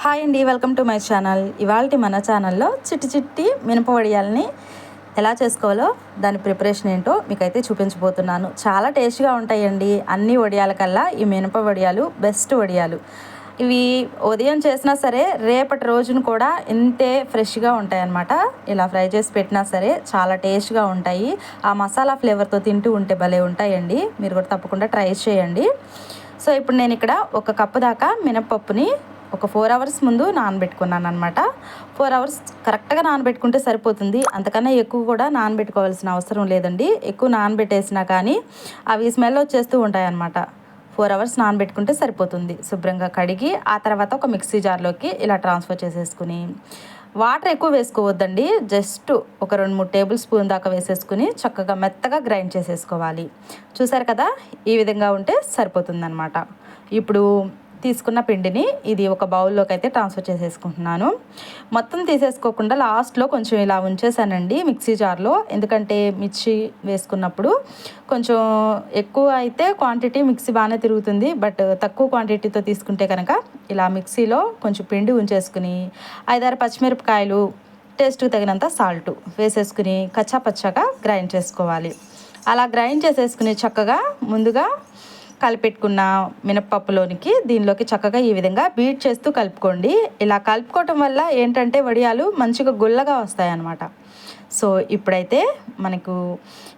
Hi అండి, welcome to my channel. ఇవాళ మన ఛానల్లో చిట్టి చిట్టి మినప వడియాలని ఎలా చేసుకోవాలో దాని ప్రిపరేషన్ ఏంటో మీకైతే చూపించబోతున్నాను. చాలా టేస్ట్గా ఉంటాయండి. అన్ని వడియాల కల్లా ఈ మినప వడియాలు బెస్ట్ వడియాలు. ఇవి ఉదయం చేసినా సరే రేపటి రోజున కూడా ఇంతే ఫ్రెష్గా ఉంటాయి అన్నమాట. ఇలా ఫ్రై చేసి పెట్టినా సరే చాలా టేస్ట్గా ఉంటాయి. ఆ మసాలా ఫ్లేవర్తో తింటూ ఉంటే భలే ఉంటాయండి. మీరు కూడా తప్పకుండా ట్రై చేయండి. సో ఇప్పుడు నేను ఇక్కడ ఒక కప్పు దాకా మినపప్పుని ఒక 4 అవర్స్ ముందు నానబెట్టుకున్నాను అనమాట. 4 అవర్స్ కరెక్ట్గా నానబెట్టుకుంటే సరిపోతుంది. అంతకన్నా ఎక్కువ కూడా నానబెట్టుకోవాల్సిన అవసరం లేదండి. ఎక్కువ నానబెట్టేసినా కానీ అవి స్మెల్ వచ్చేస్తూ ఉంటాయి అన్నమాట. 4 అవర్స్ నానబెట్టుకుంటే సరిపోతుంది. శుభ్రంగా కడిగి ఆ తర్వాత ఒక మిక్సీ జార్లోకి ఇలా ట్రాన్స్ఫర్ చేసేసుకుని, వాటర్ ఎక్కువ వేసుకోవద్దండి. జస్ట్ ఒక 2-3 టేబుల్ స్పూన్ దాకా వేసేసుకుని చక్కగా మెత్తగా గ్రైండ్ చేసేసుకోవాలి. చూసారు కదా, ఈ విధంగా ఉంటే సరిపోతుందన్నమాట. ఇప్పుడు తీసుకున్న పిండిని ఇది ఒక బౌల్లోకి అయితే ట్రాన్స్ఫర్ చేసేసుకుంటున్నాను. మొత్తం తీసేసుకోకుండా లాస్ట్లో కొంచెం ఇలా ఉంచేసానండి మిక్సీ జార్లో. ఎందుకంటే మిర్చి వేసుకున్నప్పుడు కొంచెం ఎక్కువ అయితే క్వాంటిటీ మిక్సీ బాగానే తిరుగుతుంది. బట్ తక్కువ క్వాంటిటీతో తీసుకుంటే కనుక ఇలా మిక్సీలో కొంచెం పిండి ఉంచేసుకుని 5-6 పచ్చిమిరపకాయలు, టేస్ట్కి తగినంత సాల్ట్ వేసేసుకుని కచ్చా పచ్చాగా గ్రైండ్ చేసుకోవాలి. అలా గ్రైండ్ చేసేసుకుని చక్కగా ముందుగా కలిపెట్టుకున్న మినపప్పులోనికి దీనిలోకి చక్కగా ఈ విధంగా బీట్ చేస్తూ కలుపుకోండి. ఇలా కలుపుకోవటం వల్ల ఏంటంటే వడియాలు మంచిగా గుల్లగా వస్తాయి అన్నమాట. సో ఇప్పుడైతే మనకు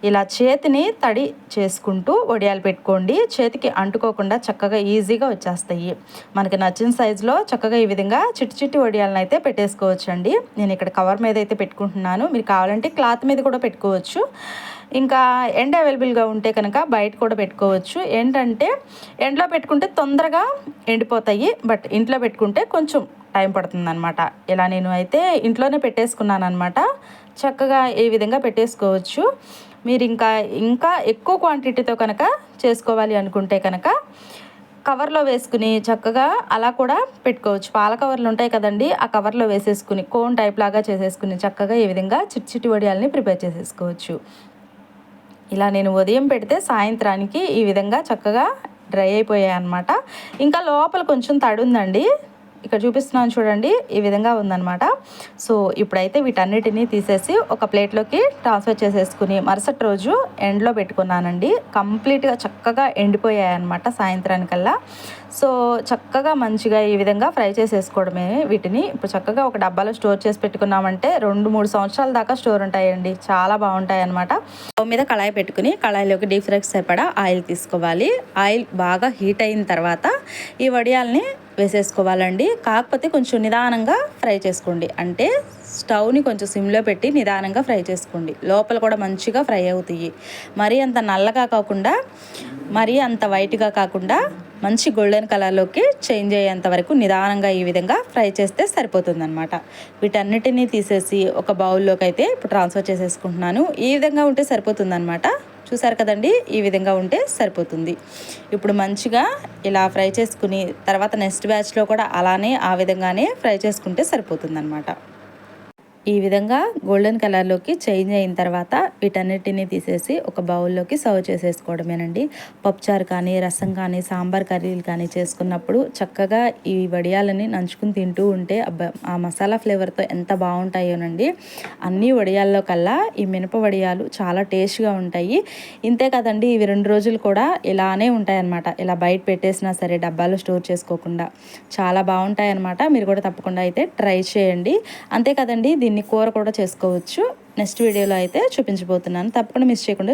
ఇలా చేతిని తడి చేసుకుంటూ వడియాలు పెట్టుకోండి. చేతికి అంటుకోకుండా చక్కగా ఈజీగా వచ్చేస్తాయి. మనకి నచ్చిన సైజులో చక్కగా ఈ విధంగా చిట్టి చిట్టి వడియాలను అయితే పెట్టేసుకోవచ్చు అండి. నేను ఇక్కడ కవర్ మీద అయితే పెట్టుకుంటున్నాను. మీరు కావాలంటే క్లాత్ మీద కూడా పెట్టుకోవచ్చు. ఇంకా ఎండ అవైలబుల్గా ఉంటే కనుక బయట కూడా పెట్టుకోవచ్చు. ఏంటంటే ఎండలో పెట్టుకుంటే తొందరగా ఎండిపోతాయి, బట్ ఇంట్లో పెట్టుకుంటే కొంచెం టైం పడుతుంది అనమాట. ఇలా నేను అయితే ఇంట్లోనే పెట్టేసుకున్నాను అనమాట. చక్కగా ఈ విధంగా పెట్టేసుకోవచ్చు. మీరు ఇంకా ఎక్కువ క్వాంటిటీతో కనుక చేసుకోవాలి అనుకుంటే కనుక కవర్లో వేసుకుని చక్కగా అలా కూడా పెట్టుకోవచ్చు. పాల కవర్లు ఉంటాయి కదండి, ఆ కవర్లో వేసేసుకుని కోన్ టైప్ లాగా చేసేసుకుని చక్కగా ఈ విధంగా చిట్టి చిట్టి వడియాలని ప్రిపేర్ చేసేసుకోవచ్చు. ఇలా నేను ఉదయం పెడితే సాయంత్రానికి ఈ విధంగా చక్కగా డ్రై అయిపోయాయి అన్నమాట. ఇంకా లోపల కొంచెం తడి ఉందండి, ఇక్కడ చూపిస్తున్నాను చూడండి, ఈ విధంగా ఉందన్నమాట. సో ఇప్పుడైతే వీటన్నిటినీ తీసేసి ఒక ప్లేట్లోకి ట్రాన్స్ఫర్ చేసేసుకుని మరుసటి రోజు ఎండలో పెట్టుకున్నానండి. కంప్లీట్గా చక్కగా ఎండిపోయాయి అన్నమాట సాయంత్రానికల్లా. సో చక్కగా మంచిగా ఈ విధంగా ఫ్రై చేసేసుకోవడమే వీటిని. ఇప్పుడు చక్కగా ఒక డబ్బాలో స్టోర్ చేసి పెట్టుకున్నామంటే 2-3 సంవత్సరాల దాకా స్టోర్ ఉంటాయండి. చాలా బాగుంటాయి అన్నమాట. స్టవ్ మీద కళాయి పెట్టుకుని కళాయిలోకి డీప్ ఫ్రైకి సరిపడా ఆయిల్ తీసుకోవాలి. ఆయిల్ బాగా హీట్ అయిన తర్వాత ఈ వడియాల్ని వేసేసుకోవాలండి. కాకపోతే కొంచెం నిదానంగా ఫ్రై చేసుకోండి. అంటే స్టవ్ని కొంచెం సిమ్లో పెట్టి నిదానంగా ఫ్రై చేసుకోండి. లోపల కూడా మంచిగా ఫ్రై అవుతాయి. మరీ అంత నల్లగా కాకుండా మరీ అంత వైట్గా కాకుండా మంచి గోల్డెన్ కలర్లోకి చేంజ్ అయ్యేంత వరకు నిదానంగా ఈ విధంగా ఫ్రై చేస్తే సరిపోతుందన్నమాట. వీటన్నిటినీ తీసేసి ఒక బౌల్లోకి అయితే ఇప్పుడు ట్రాన్స్ఫర్ చేసేసుకుంటున్నాను. ఈ విధంగా ఉంటే సరిపోతుందన్నమాట. చూసారు కదండి, ఈ విధంగా ఉంటే సరిపోతుంది. ఇప్పుడు మంచిగా ఇలా ఫ్రై చేసుకుని తర్వాత నెక్స్ట్ బ్యాచ్లో కూడా అలానే ఆ విధంగానే ఫ్రై చేసుకుంటే సరిపోతుందన్నమాట. ఈ విధంగా గోల్డెన్ కలర్లోకి చేంజ్ అయిన తర్వాత వీటన్నిటిని తీసేసి ఒక బౌల్లోకి సర్వ్ చేసేసుకోవడమేనండి. పప్పుచారు కానీ, రసం కానీ, సాంబార్ కర్రీలు కానీ చేసుకున్నప్పుడు చక్కగా ఈ వడియాలని నంచుకుని తింటూ ఉంటే ఆ మసాలా ఫ్లేవర్తో ఎంత బాగుంటాయోనండి. అన్ని వడియాల్లో కల్లా ఈ మినప వడియాలు చాలా టేస్ట్గా ఉంటాయి. ఇంతే కదండి, ఇవి 2 రోజులు కూడా ఇలానే ఉంటాయన్నమాట. ఇలా బయట పెట్టేసినా సరే డబ్బాలో స్టోర్ చేసుకోకుండా చాలా బాగుంటాయన్నమాట. మీరు కూడా తప్పకుండా అయితే ట్రై చేయండి. అంతే కదండి, దీన్ని కూర కూడా చేసుకోవచ్చు. నెక్స్ట్ వీడియోలో అయితే చూపించబోతున్నాను. తప్పకుండా మిస్ చేయకుండా